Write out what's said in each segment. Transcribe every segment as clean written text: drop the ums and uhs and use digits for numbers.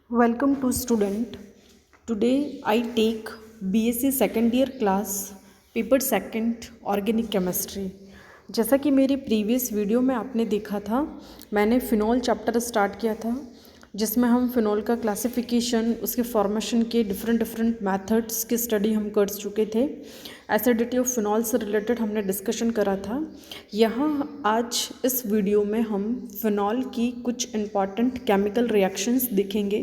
Welcome to student. Today I take BSc second year class paper second organic chemistry. जैसा कि मेरी previous video में आपने देखा था, मैंने फिनॉल चैप्टर स्टार्ट किया था जिसमें हम फिनॉल का क्लासिफिकेशन, उसके फॉर्मेशन के डिफरेंट मेथड्स की स्टडी हम कर चुके थे। एसिडिटी ऑफ फिनॉल से रिलेटेड हमने डिस्कशन करा था। यहाँ आज इस वीडियो में हम फिनॉल की कुछ इम्पॉर्टेंट केमिकल रिएक्शंस देखेंगे।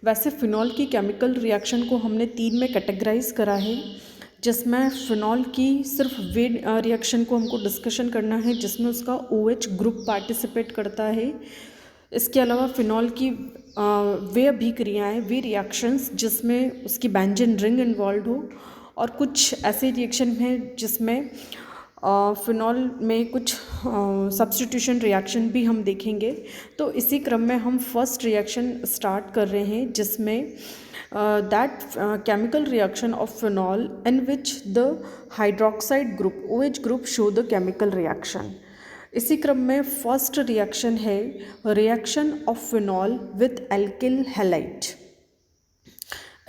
वैसे फ़िनॉल की केमिकल रिएक्शन को हमने 3 में कैटेगराइज करा है, जिसमें फ़िनॉल की सिर्फ वे रिएक्शन को हमको डिस्कशन करना है जिसमें उसका OH ग्रुप पार्टिसिपेट करता है। इसके अलावा फ़िनॉल की वे अभिक्रियाएँ, वे रिएक्शंस जिसमें उसकी बेंजीन रिंग इन्वॉल्व हो, और कुछ ऐसे रिएक्शन हैं जिसमें फ़िनॉल में कुछ सब्स्टिट्यूशन रिएक्शन भी हम देखेंगे। तो इसी क्रम में हम फर्स्ट रिएक्शन स्टार्ट कर रहे हैं जिसमें that chemical reaction of phenol in which the hydroxide group OH group show the chemical reaction. इसी क्रम में फर्स्ट रिएक्शन है reaction of phenol with alkyl halide.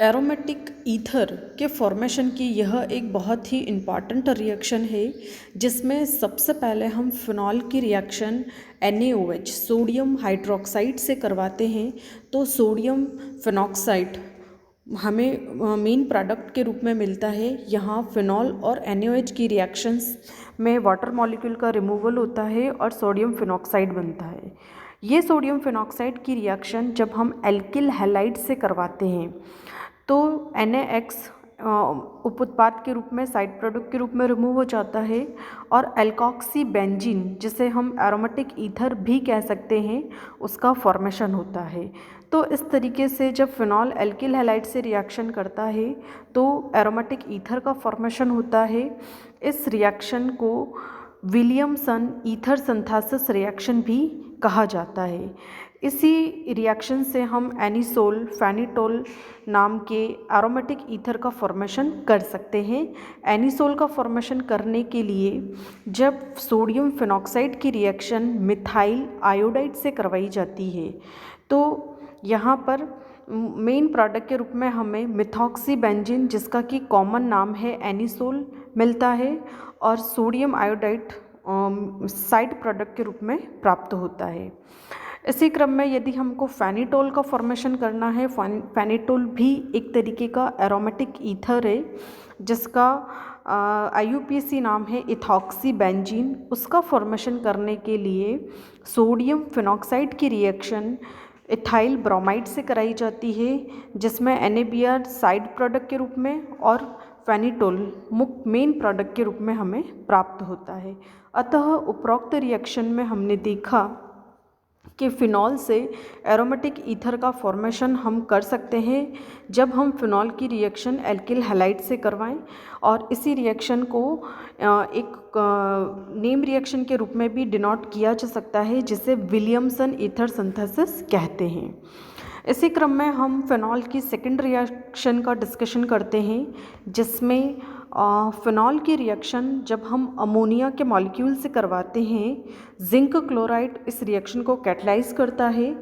Aromatic ether के फॉर्मेशन की यह एक बहुत ही इम्पॉर्टेंट रिएक्शन है जिसमें सबसे पहले हम फिनॉल की रिएक्शन NaOH सोडियम हाइड्रोक्साइड से करवाते हैं। तो सोडियम फिनॉक्साइड हमें मेन प्रोडक्ट के रूप में मिलता है। यहाँ फिनॉल और NaOH की रिएक्शंस में वाटर मॉलिक्यूल का रिमूवल होता है और सोडियम फिनॉक्साइड बनता है। ये सोडियम फिनॉक्साइड की रिएक्शन जब हम एल्किल हैलाइड से करवाते हैं तो NaX उप उत्पाद के रूप में, साइड प्रोडक्ट के रूप में रिमूव हो जाता है, और एल्कोक्सी बेंजीन जिसे हम एरोमेटिक ईथर भी कह सकते हैं, उसका फॉर्मेशन होता है। तो इस तरीके से जब फिनॉल एल्किल हैलाइड से रिएक्शन करता है तो एरोमेटिक ईथर का फॉर्मेशन होता है। इस रिएक्शन को विलियमसन ईथर सिंथेसिस रिएक्शन भी कहा जाता है। इसी रिएक्शन से हम एनिसोल, फेनिटोल नाम के एरोमेटिक ईथर का फॉर्मेशन कर सकते हैं। एनिसोल का फॉर्मेशन करने के लिए जब सोडियम फिनॉक्साइड की रिएक्शन मिथाइल आयोडाइड से करवाई जाती है तो यहाँ पर मेन प्रोडक्ट के रूप में हमें मिथॉक्सी बेंजीन, जिसका कि कॉमन नाम है एनिसोल, मिलता है, और सोडियम आयोडाइड साइड प्रोडक्ट के रूप में प्राप्त होता है। इसी क्रम में यदि हमको फेनिटोल का फॉर्मेशन करना है, फेनिटोल भी एक तरीके का एरोमेटिक ईथर है जिसका IUPAC नाम है इथॉक्सी बेंजीन। उसका फॉर्मेशन करने के लिए सोडियम फिनॉक्साइड की रिएक्शन इथाइल ब्रोमाइड से कराई जाती है जिसमें NaBr साइड प्रोडक्ट के रूप में और फेनिटोल मुख्य मेन प्रोडक्ट के रूप में हमें प्राप्त होता है। अतः उपरोक्त रिएक्शन में हमने देखा कि फ़िनॉल से एरोमेटिक ईथर का फॉर्मेशन हम कर सकते हैं जब हम फ़िनॉल की रिएक्शन एल्किल हैलाइड से करवाएं, और इसी रिएक्शन को एक नेम रिएक्शन के रूप में भी डिनोट किया जा सकता है जिसे विलियमसन ईथर सिंथेसिस कहते हैं। इसी क्रम में हम फ़िनॉल की सेकेंड रिएक्शन का डिस्कशन करते हैं जिसमें फ़िनॉल की रिएक्शन जब हम अमोनिया के मॉलिक्यूल से करवाते हैं, जिंक क्लोराइड इस रिएक्शन को कैटलाइज करता है,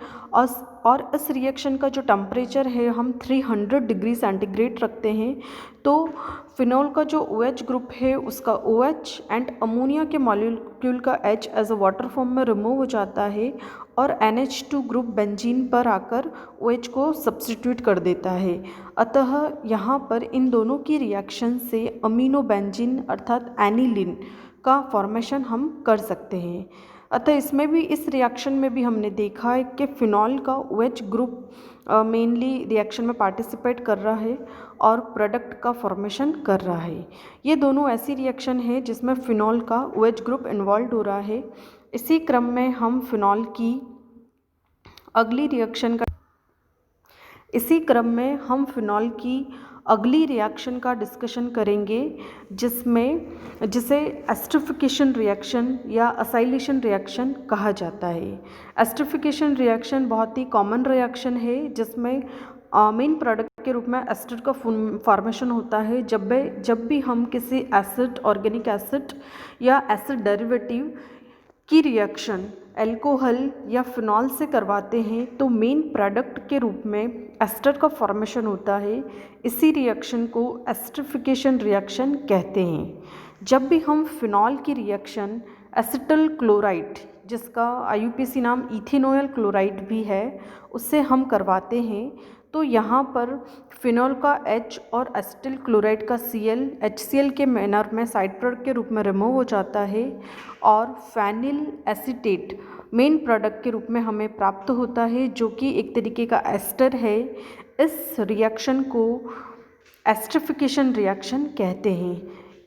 और इस रिएक्शन का जो टेम्परेचर है हम 300 डिग्री सेंटीग्रेड रखते हैं। तो फिनॉल का जो OH ग्रुप है उसका OH एंड अमोनिया के मॉलिक्यूल का H as a water form में रिमूव हो जाता है और NH2 ग्रुप बेंजीन पर आकर OH को सब्स्टिट्यूट कर देता है। अतः यहाँ पर इन दोनों की रिएक्शन से अमीनो बेंजीन अर्थात एनिलीन का फॉर्मेशन हम कर सकते हैं। अतः इसमें भी, इस रिएक्शन में भी हमने देखा है कि फिनॉल का OH ग्रुप मेनली रिएक्शन में पार्टिसिपेट कर रहा है और प्रोडक्ट का फॉर्मेशन कर रहा है। ये दोनों ऐसी रिएक्शन है जिसमें फिनॉल का OH ग्रुप इन्वॉल्व हो रहा है। इसी क्रम में हम फिनॉल की अगली रिएक्शन का डिस्कशन करेंगे जिसे एस्टरिफिकेशन रिएक्शन या असाइलेशन रिएक्शन कहा जाता है। एस्टरिफिकेशन रिएक्शन बहुत ही कॉमन रिएक्शन है जिसमें मेन प्रोडक्ट के रूप में एस्टर का फॉर्मेशन होता है जब भी हम किसी एसिड, ऑर्गेनिक एसिड या एसिड डेरिवेटिव की रिएक्शन अल्कोहल या फिनॉल से करवाते हैं तो मेन प्रोडक्ट के रूप में एस्टर का फॉर्मेशन होता है। इसी रिएक्शन को एस्टरिफिकेशन रिएक्शन कहते हैं। जब भी हम फिनॉल की रिएक्शन एसिटल क्लोराइड, जिसका IUPAC नाम इथेनॉल क्लोराइड भी है, उससे हम करवाते हैं तो यहाँ पर फिनॉल का H और एसिटिल क्लोराइड का Cl HCl के मैनर में साइड प्रोडक्ट के रूप में रिमूव हो जाता है और फेनिल एसीटेट मेन प्रोडक्ट के रूप में हमें प्राप्त होता है, जो कि एक तरीके का एस्टर है। इस रिएक्शन को एस्टरिफिकेशन रिएक्शन कहते हैं।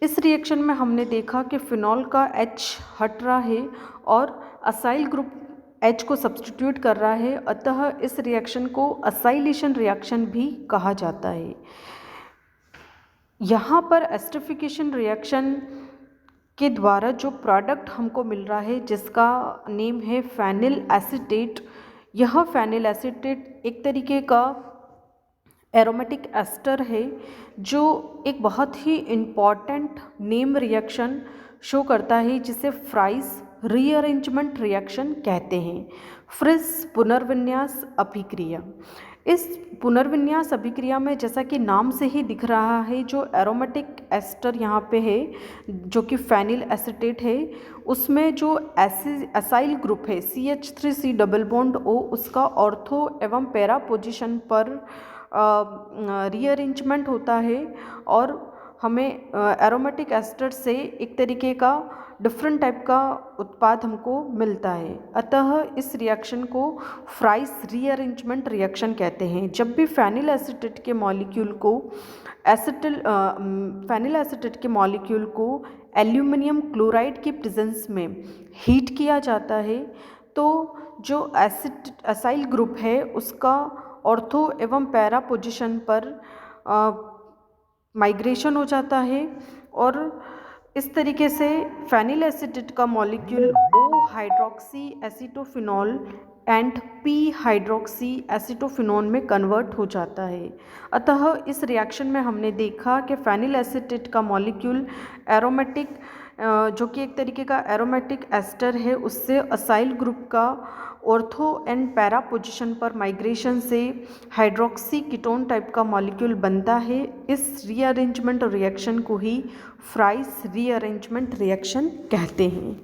इस रिएक्शन में हमने देखा कि फिनॉल का H हट रहा है और असाइल ग्रुप H को सब्स्टिट्यूट कर रहा है, अतः इस रिएक्शन को असाइलेशन रिएक्शन भी कहा जाता है। यहाँ पर एस्टरिफिकेशन रिएक्शन के द्वारा जो प्रोडक्ट हमको मिल रहा है, जिसका नेम है फेनिल एसीटेट, यह फेनिल एसीटेट एक तरीके का एरोमेटिक एस्टर है, जो एक बहुत ही इम्पॉर्टेंट नेम रिएक्शन शो करता है, जिसे फ्राइस रीअरेंजमेंट रिएक्शन कहते हैं। फ्रिस पुनर्विन्यास अभिक्रिया। इस पुनर्विन्यास अभिक्रिया में, जैसा कि नाम से ही दिख रहा है, जो एरोमेटिक एस्टर यहाँ पे है, जो कि फेनिल एसीटेट है, उसमें जो असाइल ग्रुप है CH3C डबल बॉन्ड O, उसका ऑर्थो एवं पैरा पोजीशन पर रीअरेंजमेंट होता है और हमें एरोमेटिक एस्टर से एक तरीके का डिफरेंट टाइप का उत्पाद हमको मिलता है। अतः इस रिएक्शन को फ्राइस रीअरेंजमेंट रिएक्शन कहते हैं। जब भी फेनिल एसीटेट के मॉलिक्यूल को फेनिल एसीटेट के मॉलिक्यूल को एल्यूमिनियम क्लोराइड के प्रेजेंस में हीट किया जाता है, तो जो असाइल ग्रुप है उसका ऑर्थो एवं पैरा पोजीशन पर माइग्रेशन हो जाता है और इस तरीके से फेनिल एसीटेट का molecule O hydroxy acetophenol and P hydroxy acetophenone में कन्वर्ट हो जाता है। अतः इस रिएक्शन में हमने देखा कि फेनिल एसीटेट का मॉलिक्यूल एरोमेटिक, जो कि एक तरीके का एरोमेटिक एस्टर है, उससे असाइल ग्रुप का ऑर्थो एंड पैरा पोजीशन पर माइग्रेशन से हाइड्रोक्सी कीटोन टाइप का मॉलिक्यूल बनता है। इस रीअरेंजमेंट रिएक्शन को ही फ्राइस रीअरेंजमेंट रिएक्शन कहते हैं।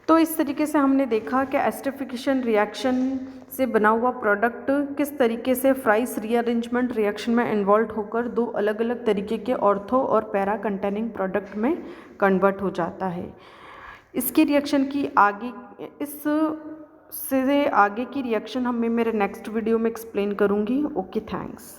तो इस तरीके से हमने देखा कि एस्टरिफिकेशन रिएक्शन से बना हुआ प्रोडक्ट किस तरीके से फ्राइस रीअरेंजमेंट रिएक्शन में इन्वॉल्व होकर दो अलग अलग तरीके के ऑर्थो और पैरा कंटेनिंग प्रोडक्ट में कन्वर्ट हो जाता है। इसकी रिएक्शन की आगे, इससे आगे की रिएक्शन मैं मेरे नेक्स्ट वीडियो में एक्सप्लेन करूँगी। Okay, thanks.